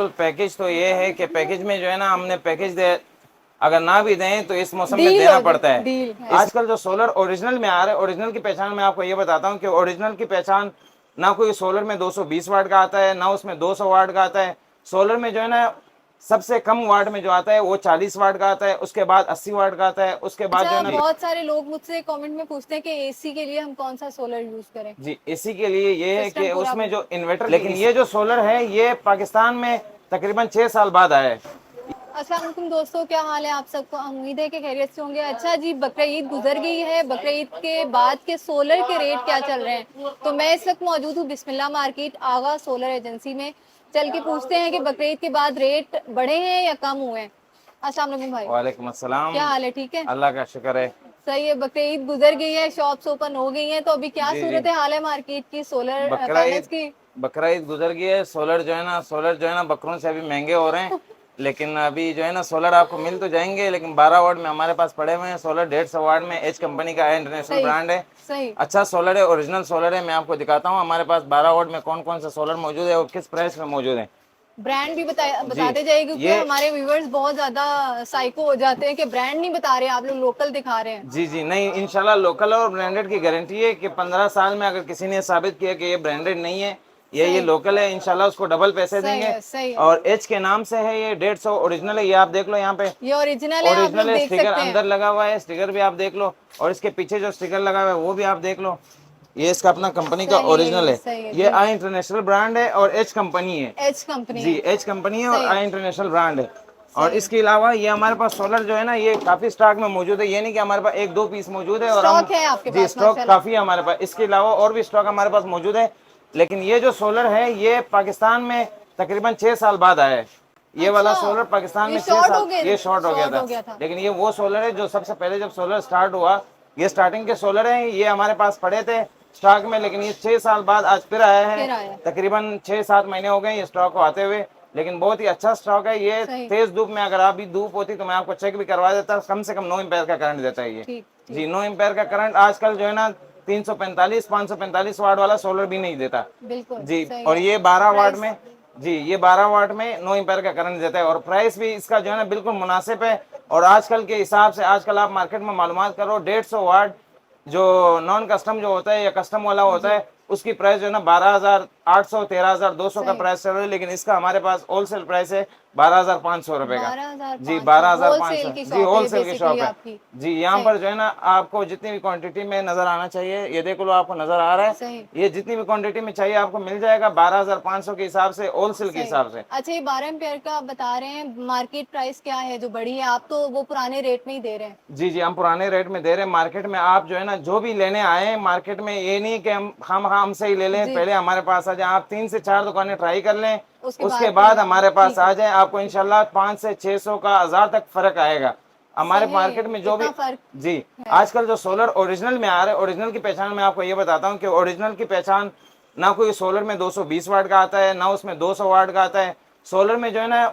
बिल्कुल। पैकेज तो ये है कि पैकेज में जो है ना, हमने पैकेज दे, अगर ना भी दें तो इस मौसम में देना पड़ता है। डील आजकल जो सोलर ओरिजिनल में आ रहे हैं, ओरिजिनल की पहचान मैं आपको ये बताता हूँ कि ओरिजिनल की पहचान ना कोई सोलर में 220 वाट का आता है, ना उसमें 200 वाट का आता है। सोलर में जो है ना, सबसे कम वाट में जो आता है वो 40 वाट का आता है, उसके बाद 80 वाट का आता है, उसके बाद जो है अच्छा, ना। बहुत सारे लोग मुझसे कमेंट में पूछते हैं कि एसी के लिए हम कौन सा सोलर यूज करें। जी, एसी के लिए ये है सिस्टम कि पूरा उसमें जो इन्वर्टर, लेकिन ये जो सोलर है ये पाकिस्तान में तकरीबन 6 साल बाद आया है। अस्सलाम वालेकुम दोस्तों, क्या हाल है आप सबको। उम्मीद है कि खैरियत से होंगे। अच्छा जी, बकरा ईद गुजर गई है। बकरा ईद के बाद के सोलर के रेट क्या चल रहे हैं, तो मैं इस वक्त मौजूद हूँ बिस्मिल्लाह मार्केट आगा सोलर एजेंसी में। चल के पूछते हैं कि बकरा ईद के बाद रेट बढ़े हैं या कम हुए हैं। अस्सलाम वालेकुम भाई, वालेकुम अस्सलाम। क्या हाल है, ठीक है। अल्लाह का शुक्र है। सही है, बकरा ईद गुजर गई है, शॉप्स ओपन हो गई हैं, तो अभी क्या जी जी, सूरत हाल है मार्केट की सोलर बकरा पैनल्स ईद की। बकरा ईद गुजर गई है। सोलर जो है ना बकरों से अभी महंगे हो रहे हैं। लेकिन अभी जो है ना सोलर आपको मिल तो जाएंगे, लेकिन 12 वाट में हमारे पास पड़े हुए हैं सोलर। 150 वाट में एच कंपनी का है, इंटरनेशनल सही ब्रांड है। सही। अच्छा सोलर है, ओरिजिनल सोलर है। मैं आपको दिखाता हूँ हमारे पास 12 वाट में कौन कौन सा सोलर मौजूद है और किस प्राइस में मौजूद है। ब्रांड भी जी, बताते जाइए, क्योंकि ये हमारे व्यूवर्स बहुत ज्यादा साइको हो जाते हैं कि ब्रांड नहीं बता रहे, आप लोग लोकल दिखा रहे हैं। जी जी, नहीं, इंशाल्लाह लोकल और ब्रांडेड की गारंटी है कि 15 साल में अगर किसी ने साबित किया कि ये ब्रांडेड नहीं है, ये सही लोकल है, इंशाल्लाह उसको डबल पैसे सही देंगे। है सही है। और एच के नाम से है, ये 150 ओरिजिनल है। ये आप देख लो यहाँ पे ये ओरिजिनल है, आप ओरिजिनल लोग है, देख स्टिकर सकते हैं। अंदर लगा हुआ है, स्टिकर भी आप देख लो। और इसके पीछे जो स्टिकर लगा हुआ है वो भी आप देख लो। ये इसका अपना कंपनी का ओरिजिनल है। सही है ये जी। आई इंटरनेशनल ब्रांड है और एच कंपनी है। एच कंपनी जी, है। एच कंपनी है और सही है आई इंटरनेशनल ब्रांड है। और सही है। इसके अलावा ये हमारे पास सोलर जो है ना, ये काफी स्टॉक में मौजूद है। ये नहीं कि हमारे पास एक दो पीस मौजूद है और हम, स्टॉक है आपके जी, पास स्टॉक माशाल्लाह। काफी है हमारे पास। इसके अलावा और भी स्टॉक हमारे पास मौजूद है। लेकिन ये जो सोलर है ये पाकिस्तान में तकरीबन 6 साल बाद आया है। ये वाला अच्छा, सोलर पाकिस्तान ये में 6 शॉर्ट हो साल गए, ये शॉर्ट हो गया शॉर्ट था। हो गया था। लेकिन ये वो सोलर है जो सबसे पहले जब सोलर स्टार्ट हुआ, ये स्टार्टिंग के सोलर हैं, ये हमारे पास पड़े थे स्टॉक में। लेकिन ये 6 साल बाद आज फिर आया है। फिर आया। तकरीबन 6-7 महीने हो गए ये स्टॉक को आते हुए। लेकिन बहुत ही अच्छा स्टॉक है ये। सही। तेज धूप में अगर आप भी धूप होती तो मैं आपको चेक भी करवा देता। कम से कम 9 एम्पेयर का करंट देता है ये। ठीक जी, ठीक। 9 एम्पेयर का करंट आजकल जो है ना 345 545 वाट वाला सोलर भी नहीं देता। बिल्कुल जी, सही और है। ये 12 वाट प्राइस। में, जी, ये 12 वाट में 9 एम्पेयर का करंट देता है। और प्राइस भी इसका जो है ना बिल्कुल मुनासिब है। और आजकल के हिसाब से आजकल आप मार्केट में मालूमात करो, 150 वाट जो नॉन कस्टम जो होता है या कस्टम वाला होता जी है, उसकी प्राइस जो है ना 12,800 13,200 का सही। प्राइस चल रहा है। लेकिन इसका हमारे पास होलसेल प्राइस है 12,500 रुपए का। जी, 12,500 12,500। होलसेल की जी, शॉप है ये होलसेल की बेसिकली शॉप है। आपकी। जी, यहाँ सही पर जो है ना आपको जितनी भी क्वांटिटी में नजर आना चाहिए, ये देख लो, आपको नजर आ रहा है। सही ये जितनी भी क्वांटिटी में चाहिए आपको मिल जाएगा 12,500 के हिसाब से, होलसेल के सही। हिसाब से। अच्छा, ये 12 एम्पेयर का आप बता रहे हैं, मार्केट प्राइस क्या है जो बढ़ी है, आप तो वो पुराने रेट में ही दे रहे हैं। जी जी, हम पुराने रेट में दे रहे हैं। मार्केट में आप जो है ना जो भी लेने आए हैं मार्केट में, ये नहीं कि हम हमसे ही ले लें, जी, पहले हमारे पास आ जाए। आप 3 से 4 दुकानें ट्राई कर लें, उसके उसके बाद फिर बाद हमारे पास ठीक आ है। जाए। आपको इंशाल्लाह 5 से 600 का 1000 तक फर्क आएगा हमारे सही, मार्केट में जो भी। इतना फर्क जी, है। आजकल जो सोलर ओरिजिनल में आ रहे हैं, ओरिजिनल की पहचान मैं आपको ये बताता हूँ कि ओरिजिनल की पहचान ना कोई सोलर में 220 वाट का आता है, ना उसमें 200 वाट का आता है। सोलर में जो है ना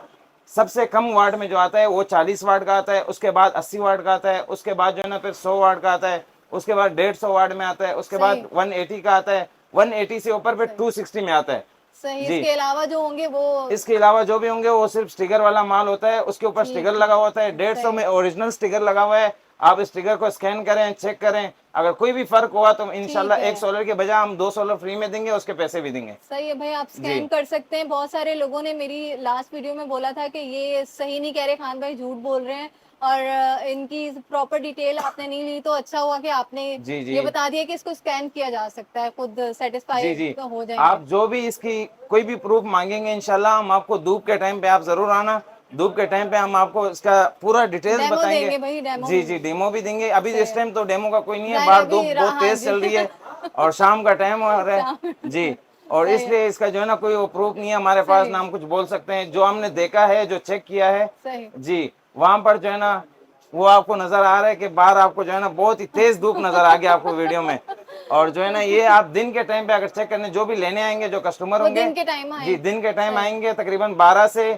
सबसे कम वाट में जो आता है वो 40 वाट का आता है, उसके बाद 80 वाट का आता है, उसके बाद जो है ना फिर 100 वाट का आता है, उसके बाद 150 वाट में आता है, उसके सही बाद 180 का आता है, 180 से ऊपर फिर सही 260 में आता है। सही। जी, इसके अलावा जो होंगे वो इसके अलावा जो भी होंगे वो सिर्फ स्टिकर वाला माल होता है, उसके ऊपर ठीक स्टिकर ठीक। लगा होता है। 150 सही में ओरिजिनल स्टिकर लगा हुआ है। आप स्टिकर को स्कैन करें, चेक करें, अगर कोई भी फर्क हुआ तो ठीक इंशाल्लाह है। एक सोलर के बजाय हम 2 सोलर फ्री में देंगे, उसके पैसे भी देंगे। सही है भाई, आप जी स्कैन कर सकते हैं। बहुत सारे लोगों ने मेरी लास्ट वीडियो में बोला था कि ये सही नहीं कह रहे, खान भाई झूठ बोल रहे हैं, और इनकी प्रॉपर डिटेल आपने नहीं ली, तो अच्छा हुआ कि आपने जी जी ये बता दिया कि इसको स्कैन किया जा सकता है, खुद जी सेटिस्फाई जी, हो जाएंगे। आप जो भी इसकी कोई भी प्रूफ मांगेंगे इंशाल्लाह हम आपको, धूप के टाइम पे आप जरूर आना। धूप के टाइम पे हम आपको इसका पूरा डिटेल्स डेमो बताएंगे। देंगे भाई, डेमो जी जी, डेमो भी देंगे। अभी सही इस है। टाइम तो डेमो का कोई नहीं है, जाहिर है बाहर धूप अभी बहुत हाँ तेज जी चल रही है और शाम का टाइम हो रहा है। शाम जी, और सही है इसलिए इसका जो है ना कोई वो प्रूफ नहीं है हमारे पास, सही ना हम कुछ बोल सकते हैं। जो हमने देखा है, जो चेक किया है, सही। जी, वहां पर जो है ना वो आपको नजर आ रहा है कि बाहर आपको जो है ना बहुत ही तेज धूप नजर आ गया आपको वीडियो में। और जो है ना ये आप दिन के टाइम पे अगर चेक करने जो भी लेने आएंगे, जो कस्टमर वो होंगे, दिन के टाइम जी, आए। दिन के टाइम सही आएंगे तकरीबन 12 से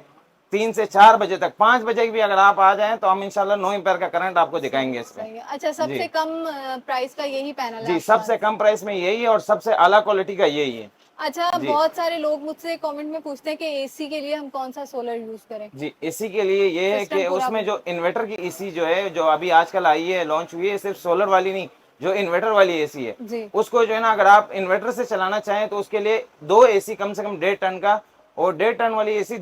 3 से 4 बजे तक, 5 बजे भी अगर आप आ जाएं तो हम इंशाल्लाह 9 एम्पेयर का करंट आपको सही दिखाएंगे इस पे। सही है। अच्छा, जी सबसे कम प्राइस का यही पैनल है जी, आपके पास। सबसे कम प्राइस में यही है और सबसे आला क्वालिटी का यही है। अच्छा, जी बहुत सारे लोग मुझसे कमेंट में पूछते हैं कि एसी के लिए हम कौन सा सोलर यूज करें। जी, एसी के लिए ये है सिस्टम कि पूरा उसमें जो इन्वर्टर की एसी जो है, जो अभी आजकल आई है, लॉन्च हुई है, सिर्फ सोलर वाली नहीं, जो इन्वर्टर वाली एसी है, जी उसको जो है ना, अगर आप इन्वर्टर से चलाना चाहें तो उसके लिए दो एसी कम से कम 1.5 टन का, और 1.5 टन वाली एसी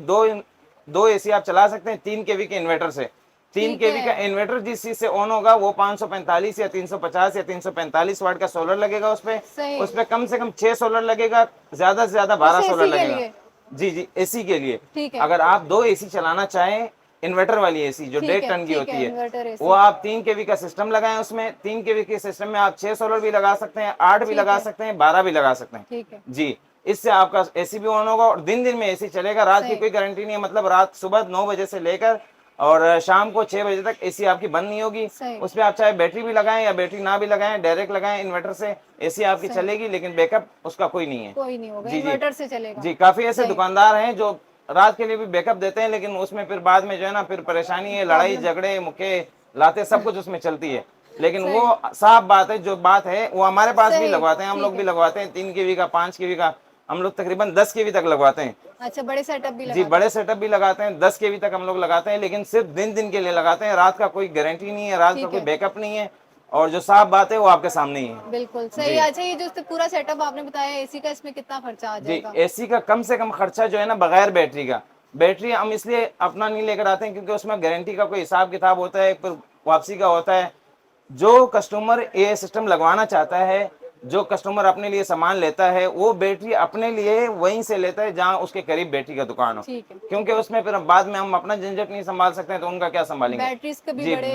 दो एसी आप चला सकते हैं 3 केवी के इन्वर्टर से। तीन ठीक केवी का है। इन्वर्टर जिस चीज से ऑन होगा वो 545 या 350 या 345 वाट का सोलर लगेगा सही। उस पे कम से कम 6 सोलर लगेगा, ज्यादा से ज्यादा उस 12 सोलर एसी के लगेगा। लिए। जी जी, एसी के लिए। ठीक है। अगर आप दो एसी चलाना चाहें, इन्वर्टर वाली एसी जो 1.5 टन की ठीक होती है, है, इन्वर्टर वो एसी। आप 3 केवी का सिस्टम लगाएं, उसमें 3 केवी के सिस्टम में आप 6 सोलर भी लगा सकते हैं, 8 भी ठीक लगा है। सकते हैं, 12 भी लगा सकते हैं। ठीक है। जी, इससे आपका एसी भी ऑन होगा और दिन दिन में एसी चलेगा, रात की सही। कोई गारंटी नहीं है, मतलब रात सुबह 9 बजे से लेकर और शाम को 6 बजे तक एसी आपकी बंद नहीं होगी। सही। उस पर आप चाहे बैटरी भी लगाएं या बैटरी ना भी लगाएं, डायरेक्ट लगाएं इन्वर्टर से, एसी आपकी सही। चलेगी, लेकिन बैकअप उसका कोई नहीं है। कोई नहीं होगा, जी जी इन्वर्टर से चलेगा। जी, काफी ऐसे सही। दुकानदार हैं जो रात के लिए भी बैकअप देते हैं, लेकिन उसमें फिर बाद में जो है ना, फिर परेशानी है, लड़ाई प्रॉब्लम। झगड़े मुक्के लाते सब कुछ उसमें चलती है। लेकिन वो सही। साफ बात है, जो बात है वो हमारे पास भी सही। लगवाते हैं, हम लोग ठीक भी है। लगवाते हैं, 3 केवी का, 5 केवी का, हम लोग तकरीबन 10 केवी तक लगवाते हैं। अच्छा, बड़े सेटअप भी जी, लगाते बड़े हैं। सेटअप भी लगाते हैं, 10 केवी तक हम लोग लगाते हैं, लेकिन सिर्फ दिन दिन के लिए लगाते हैं, रात का कोई गारंटी नहीं है, रात का ठीक कोई है। बैकअप नहीं है, और जो साफ बात है वो आपके सामने ही है। बिल्कुल सही। जी अच्छा, ये जो पूरा सेटअप आपने बताया एसी का, इसमें कितना खर्चा आ जी, जाएगा? एसी का कम से कम खर्चा जो है ना, बगैर बैटरी का, बैटरी हम इसलिए अपना नहीं लेकर आते हैं क्योंकि उसमें गारंटी का कोई हिसाब किताब होता है, फिर वापसी का होता है। जो कस्टमर ये सिस्टम लगवाना चाहता है, जो कस्टमर अपने लिए सामान लेता है, वो बैटरी अपने लिए वहीं से लेता है जहां उसके करीब बैटरी का दुकान हो, ठीक है। क्योंकि उसमें फिर बाद में हम अपना झंझट नहीं संभाल सकते हैं, तो उनका क्या संभालेंगे। बैटरीज का भी जी, बड़े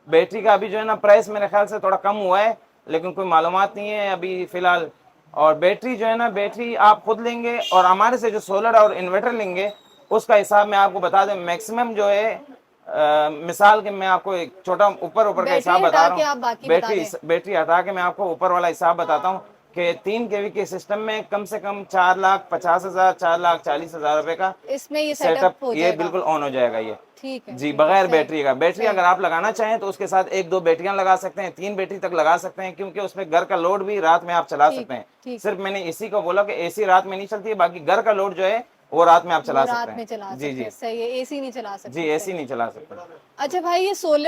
बैटरी का अभी जो है ना, प्राइस मेरे ख्याल से थोड़ा कम हुआ है, लेकिन कोई मालूमात नहीं है अभी फिलहाल। और बैटरी जो है ना, बैटरी आप खुद लेंगे और हमारे से जो सोलर और इन्वर्टर लेंगे, उसका हिसाब मैं आपको बता दें, मैक्सिमम जो है मिसाल के मैं आपको एक छोटा ऊपर ऊपर का बैटरी हिसाब बता हटा रहा के हूँ। आप बाकी बता बैटरी दें। बैटरी हटा के मैं आपको ऊपर वाला हिसाब बताता हूँ कि 3 केवी के सिस्टम में कम से कम 4,50,000, 4,40,000 रुपए का इसमें ये सेटअप सेटअप हो ये जाएगा। बिल्कुल ऑन हो जाएगा ये। ठीक है। जी, ठीक है। बगैर सही। बैटरी का। बैटरी सही। अगर आप लगाना चाहें तो उसके साथ 1-2 बैटरियां लगा सकते हैं, 3 बैटरी तक लगा सकते हैं, क्योंकि उसमें घर का लोड भी रात में आप चला ठीक सकते है। हैं। ठीक है। सिर्फ मैंने इसी को बोला कि एसी रात में नहीं चलती है, बाकी घर का लोड जो है वो रात में आप वो चला सकते रात में हैं। चला जी सकते जी हैं। सही है, एसी नहीं चला जी, सकते। एसी सही। नहीं चला सकते। अच्छा भाई, ये सोलर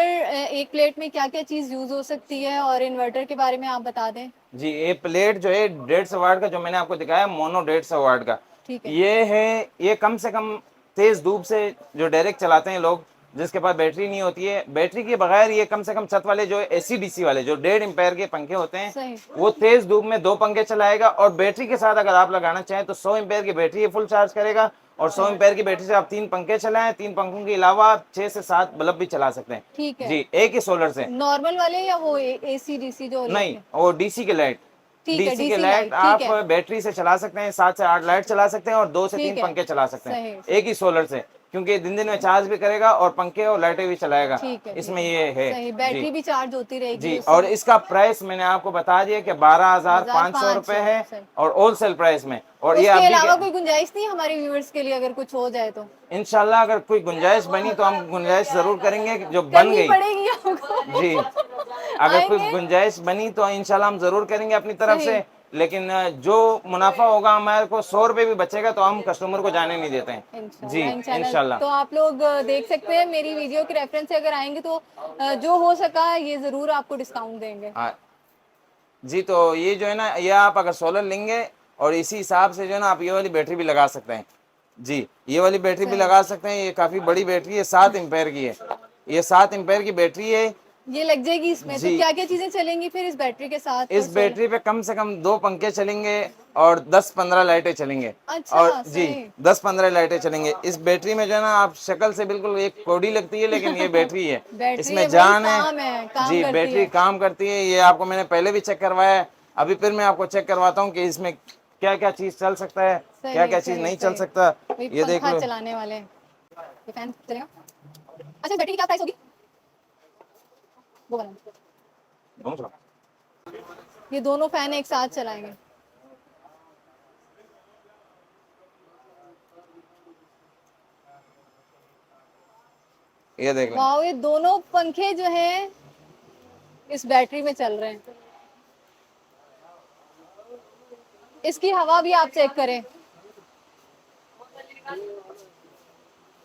एक प्लेट में क्या क्या चीज यूज हो सकती है, और इन्वर्टर के बारे में आप बता दें। जी, ये प्लेट जो है 150 वाट का, जो मैंने आपको दिखाया मोनो 150 वाट का, ठीक है। ये है, ये कम से कम तेज धूप से जो डायरेक्ट चलाते हैं लोग, जिसके पास बैटरी नहीं होती है, बैटरी के बगैर ये कम से कम छत वाले जो एसी डीसी वाले जो 1.5 एम्पेयर के पंखे होते हैं, सही। वो तेज धूप में 2 पंखे चलाएगा, और बैटरी के साथ अगर आप लगाना चाहें तो 100 एम्पेयर की बैटरी फुल चार्ज करेगा, और 100 एम्पेयर की बैटरी से आप 3 पंखे चलाएं, 3 पंखों के अलावा आप 6 से 7 बल्ब भी चला सकते हैं। ठीक है। जी, एक ही सोलर से। नॉर्मल वाले या वो एसी डीसी जो नहीं, लेते हैं? वो डीसी के लाइट, ठीक है, डीसी के डीसी लाइट लाइट। ठीक आप है। बैटरी से चला सकते हैं, 7 से 8 लाइट चला सकते हैं और 2 से 3 ठीक है। पंखे चला सकते सही। हैं सही। एक ही सोलर से, क्योंकि दिन दिन में चार्ज भी करेगा और पंखे और लाइटें भी चलाएगा। ठीक है। ठीक इसमें है। ये है। सही, जी बैटरी भी चार्ज होती रहेगी जी, उससे। और इसका प्राइस मैंने आपको बता दिया कि 12,500 रुपए 1500। है, सही। और होलसेल प्राइस में, और ये उसके अभी अलावा कोई गुंजाइश नहीं हमारे व्यूअर्स के लिए, अगर कुछ हो जाए तो? इंशाल्लाह अगर कोई गुंजाइश बनी तो हम गुंजाइश जरूर करेंगे, जो बन करनी गई। पड़ेगी हमको। जी, अगर कोई आएंगे। गुंजाइश बनी तो इंशाल्लाह हम जरूर करेंगे अपनी तरफ सही। से, लेकिन जो मुनाफा होगा हमारे को 100 रुपए भी बचेगा तो हम कस्टमर को जाने नहीं देते हैं। जी, इंशाल्लाह। इंशाल्लाह। इंशाल्लाह। तो आप लोग देख सकते हैं मेरी वीडियो के रेफरेंस से अगर आएंगे तो जो हो सका ये जरूर आपको डिस्काउंट देंगे। हाँ जी, तो ये जो है ना, ये आप अगर सोलर लेंगे और इसी हिसाब से जो है ना, आप ये वाली बैटरी भी लगा सकते हैं। जी, ये वाली बैटरी भी सही। लगा सकते हैं, ये काफ़ी बड़ी बैटरी है, 7 एम्पेयर की है, ये 7 एम्पेयर की बैटरी है। ये लग जाएगी इसमें तो जी, क्या क्या चीजें चलेंगी फिर इस बैटरी के साथ? इस बैटरी पे कम से कम 2 पंखे चलेंगे और 10-15 लाइटें चलेंगे। अच्छा। और जी, सही। 10-15 लाइटें चलेंगे इस बैटरी में, जो है ना, आप शक्ल से बिल्कुल एक कौड़ी लगती है, लेकिन ये बैटरी है, बैटरी है, इसमें वही जान काम है, है। काम जी, करती बैटरी है। काम करती है, ये आपको मैंने पहले भी चेक करवाया है, अभी फिर मैं आपको चेक करवाता हूँ कि इसमें क्या क्या चीज़ चल सकता है, क्या सही। क्या चीज़ सही। नहीं चल सही। सकता, वही ये देख पंखा लो। चलाने वाले हैं। ये फैन चलेगा? अच्छा, बैटरी की क्या प्राइस होगी वो बताना। ये दोनों फैन एक साथ चलाएंगे? ये देख लो। वाह, ये दोनों पंखे जो हैं इस बैटरी में चल रहे हैं। इसकी हवा भी आप चेक करें,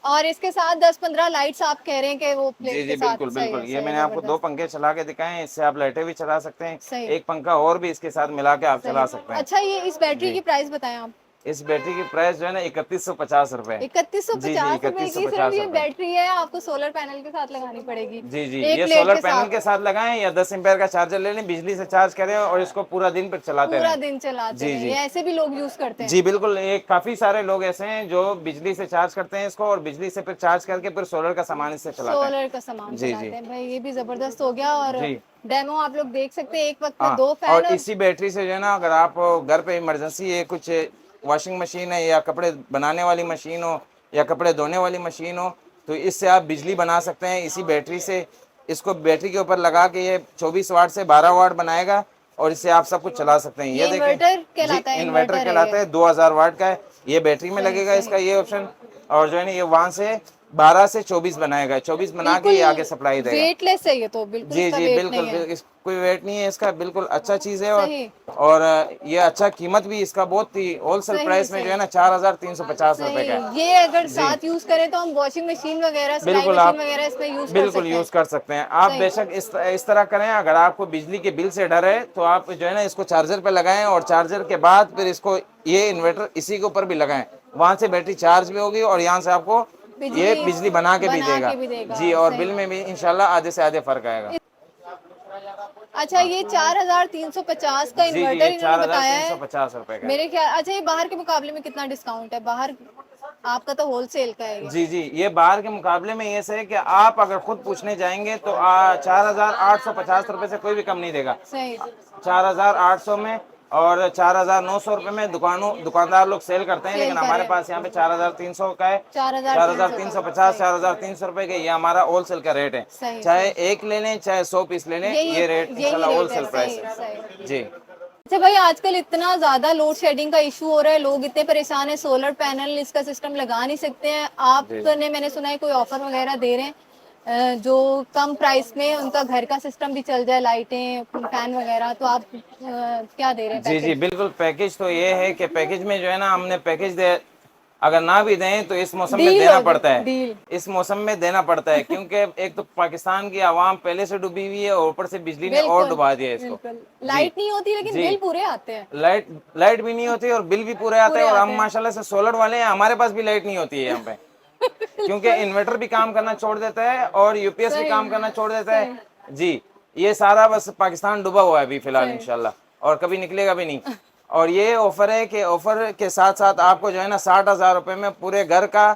और इसके साथ 10-15 लाइट्स आप कह रहे हैं कि वो जी प्लेट जी के साथ। बिल्कुल सही बिल्कुल, है, ये सही मैंने है, आपको 2 जबरदस्त। पंखे चला के दिखाए हैं, इससे आप लाइटें भी चला सकते हैं, सही। एक पंखा और भी इसके साथ मिला के आप चला सकते हैं। अच्छा, ये इस बैटरी जी, की प्राइस बताएं आप। इस बैटरी की प्राइस जो है ना 3150 रुपए। जी जी 3150 रुपए की सिर्फ 3150 ये रुपए। बैटरी है, आपको सोलर पैनल के साथ लगानी पड़ेगी, जी जी, एक ये प्लेट सोलर के पैनल साथ। के साथ लगाएं या 10 एम्पेयर का चार्जर ले लें, बिजली से चार्ज करें और इसको पूरा दिन पर चलाते पूरा रहें। दिन चलाते जी रहे, जी ये ऐसे भी लोग यूज करते हैं। जी बिल्कुल, ये काफी सारे लोग ऐसे हैं जो बिजली से चार्ज करते हैं इसको और बिजली से फिर चार्ज करके फिर सोलर का सामान इससे चलाते हैं। सोलर का सामान जी चलाते जी हैं भाई, ये भी जबरदस्त हो गया। और जी डेमो आप लोग देख सकते हैं, एक वक्त में हाँ, 2 और फैन और इसी बैटरी से जो है ना, अगर आप घर पे इमरजेंसी है, कुछ वॉशिंग मशीन है या कपड़े बनाने वाली मशीन हो या कपड़े धोने वाली मशीन हो, तो इससे आप बिजली बना सकते हैं इसी बैटरी से। इसको बैटरी के ऊपर लगा के ये 24 वाट से 12 वाट बनाएगा और इससे आप सब कुछ चला सकते हैं। ये ये देखें इन्वर्टर जी, कहलाता है, इन्वर्टर इन्वर्टर है कहलाता ये। है, 2000 वाट का है, ये बैटरी में सही लगेगा इसका सही, ये ऑप्शन। और जो है ना ये वहां से 12 से 24 बनाएगा, 24 बना के बिल्कुल ये आगे सप्लाई देगा। वेटलेस है ये तो, बिल्कुल जी इसका जी वेट बिल्कुल नहीं है। कोई वेट नहीं है इसका, बिल्कुल अच्छा चीज़ है। सही और ये अच्छा कीमत भी इसका बहुत ही होलसेल सही प्राइस में जो है सही ना 4350 रुपए का है। सही। ये अगर जी साथ यूज करें तो हम वॉशिंग मशीन वगैरह, सिलाई बिल्कुल, मशीन आप वगैरह इसमें यूज कर बिल्कुल सकते यूज हैं। कर सकते हैं आप, सही। बेशक इस तरह करें। अगर आपको बिजली के बिल से डर है तो आप जो है ना इसको चार्जर पे लगाएं और चार्जर के बाद फिर इसको ये इन्वर्टर इसी के ऊपर भी लगाएं, वहां से बैटरी चार्ज भी होगी और यहाँ से आपको ये बिजली बना के भी देगा। जी, और सही। बिल में भी इंशाल्लाह आधे से आधे फर्क आएगा। अच्छा, ये 4350 का जी जी, इन्वर्टर ये इन्होंने बताया है 4350 रुपए का है। मेरे ख्याल। अच्छा, ये बाहर के मुकाबले में कितना डिस्काउंट है बाहर? आपका तो होलसेल का है ये। जी जी, ये बाहर के मुकाबले में ये है कि आप अगर खुद पूछने जाएंगे तो 4850 रुपए से कोई भी कम नहीं देगा। सही 4800 में और 4900 रुपए में दुकानदार लोग सेल करते हैं, सेल लेकिन कर हमारे रहे हैं। पास यहाँ पे 4300 का है। 4350 4350 4300 रुपए के ये हमारा होलसेल का रेट है। सही चाहे एक ले लें चाहे 100 पीस ले लें, ये रेट इंशाल्लाह होलसेल प्राइस है। जी अच्छा भाई, आजकल इतना ज्यादा लोड शेडिंग का इशू हो रहा है, लोग इतने परेशान है, सोलर पैनल इसका सिस्टम लगा नहीं सकते हैं। आपने, मैंने सुना है कोई ऑफर वगैरह दे रहे हैं जो कम प्राइस में उनका घर का सिस्टम भी चल जाए, लाइटें फैन वगैरह, तो आप क्या दे रहे हैं जी जी पैकेज? बिल्कुल, पैकेज तो ये है कि पैकेज में जो है ना हमने पैकेज दे, अगर ना भी दें तो इस मौसम में डील देना होगी, पड़ता है। डील। इस मौसम में देना पड़ता है क्योंकि एक तो पाकिस्तान की आवाम पहले से डूबी हुई है और ऊपर से बिजली ने और बिल्कुल डुबा दिया है इसको। बिल्कुल। लाइट नहीं होती लेकिन जी। बिल पूरे आते हैं। लाइट भी नहीं होती और बिल भी पूरे आते हैं। और आते हम हैं। माशाल्लाह से सोलर वाले हैं, हमारे पास भी लाइट नहीं होती है यहाँ पे क्योंकि इन्वर्टर भी काम करना छोड़ देता है और यूपीएस भी सही, काम करना छोड़ देता है। जी, ये सारा बस पाकिस्तान डूबा हुआ है अभी फिलहाल इंशाल्लाह, और कभी निकलेगा भी नहीं। और ये ऑफर है कि ऑफर के साथ साथ आपको जो है ना 60,000 रुपए में पूरे घर का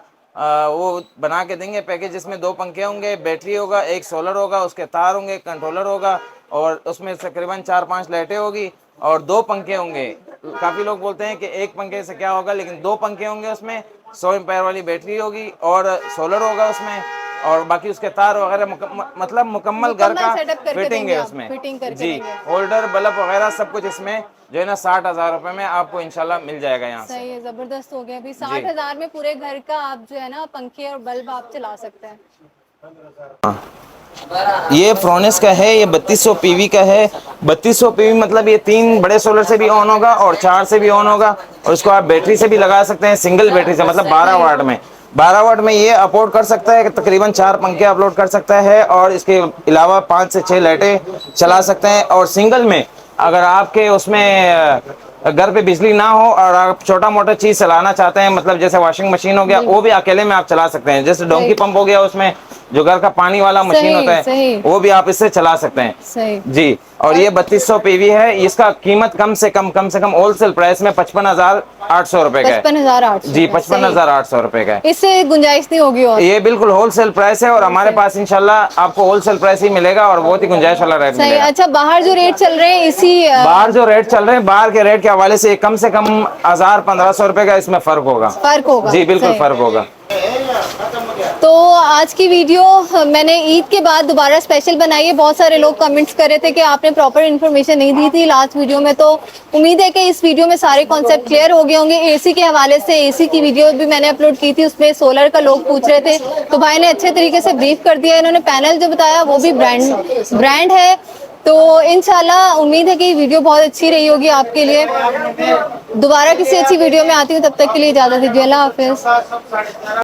वो बना के देंगे पैकेज, जिसमें 2 पंखे होंगे, बैटरी होगा, एक सोलर होगा, उसके तार होंगे, कंट्रोलर होगा और उसमें तकरीबन 4-5 लाइटें होगी और 2 पंखे होंगे। काफी लोग बोलते हैं कि एक पंखे से क्या होगा, लेकिन 2 पंखे होंगे, उसमें 100 एम्पायर वाली बैटरी होगी और सोलर होगा उसमें, और बाकी उसके तार वगैरह मतलब मुकम्मल घर का सेटअप करके फिटिंग देंगे है आप, उसमें। फिटिंग करके जी, देंगे। होल्डर बल्ब वगैरह सब कुछ इसमें जो है ना 60,000 रुपए में आपको इंशाल्लाह मिल जाएगा यहाँ से। सही है, जबरदस्त हो गया। अभी 60,000 में पूरे घर का आप जो है ना पंखे और बल्ब आप चला सकते हैं। ये फ्रोनेस का है, ये 3200 पीवी का है। 3200 पीवी मतलब ये 3 बड़े सोलर से भी ऑन होगा और 4 से भी ऑन होगा और इसको आप बैटरी से भी लगा सकते हैं, सिंगल बैटरी से, मतलब 12 वाट में। 12 वाट में ये अपलोड कर सकता है कि तकरीबन 4 पंखे अपलोड कर सकता है और इसके अलावा 5 से 6 लाइटें चला सकते हैं। और सिंगल में अगर आपके उसमें घर पे बिजली ना हो और आप छोटा मोटा चीज चलाना चाहते हैं, मतलब जैसे वॉशिंग मशीन हो गया, वो भी अकेले में आप चला सकते हैं। जैसे डोंकी पंप हो गया, उसमें जो घर का पानी वाला मशीन होता है वो भी आप इससे चला सकते हैं। सही जी, और ये 3200 पीवी है। इसका कीमत कम से कम होलसेल प्राइस में 55,800 रुपए का है। 55,800 जी, 55,800 रुपए का है। इससे गुंजाइश नहीं होगी और ये बिल्कुल होलसेल प्राइस है और हमारे पास इंशाल्लाह आपको होलसेल प्राइस ही मिलेगा और बहुत ही गुंजाइश वाला रेट सही। मिलेगा। अच्छा, बाहर जो रेट चल रहे हैं इसी बाहर जो रेट चल रहे हैं, बाहर के रेट के हवाले से कम 1000-1500 रुपए का इसमें फर्क होगा। जी बिल्कुल सही। फर्क होगा। तो आज की वीडियो मैंने ईद के बाद दोबारा स्पेशल बनाई है। बहुत सारे लोग कमेंट्स कर रहे थे कि आपने प्रॉपर इन्फॉर्मेशन नहीं दी थी लास्ट वीडियो में, तो उम्मीद है कि इस वीडियो में सारे कॉन्सेप्ट क्लियर हो गए होंगे। एसी के हवाले से, एसी की वीडियो भी मैंने अपलोड की थी, उसमें सोलर का लोग पूछ रहे थे, तो भाई ने अच्छे तरीके से ब्रीफ कर दिया। इन्होंने पैनल जो बताया वो भी ब्रांड है, तो इंशाल्लाह उम्मीद है कि वीडियो बहुत अच्छी रही होगी आपके लिए। दोबारा किसी अच्छी वीडियो में आती हूँ, तब तक के लिए इजाजत दीजिए। अल्लाह हाफिज।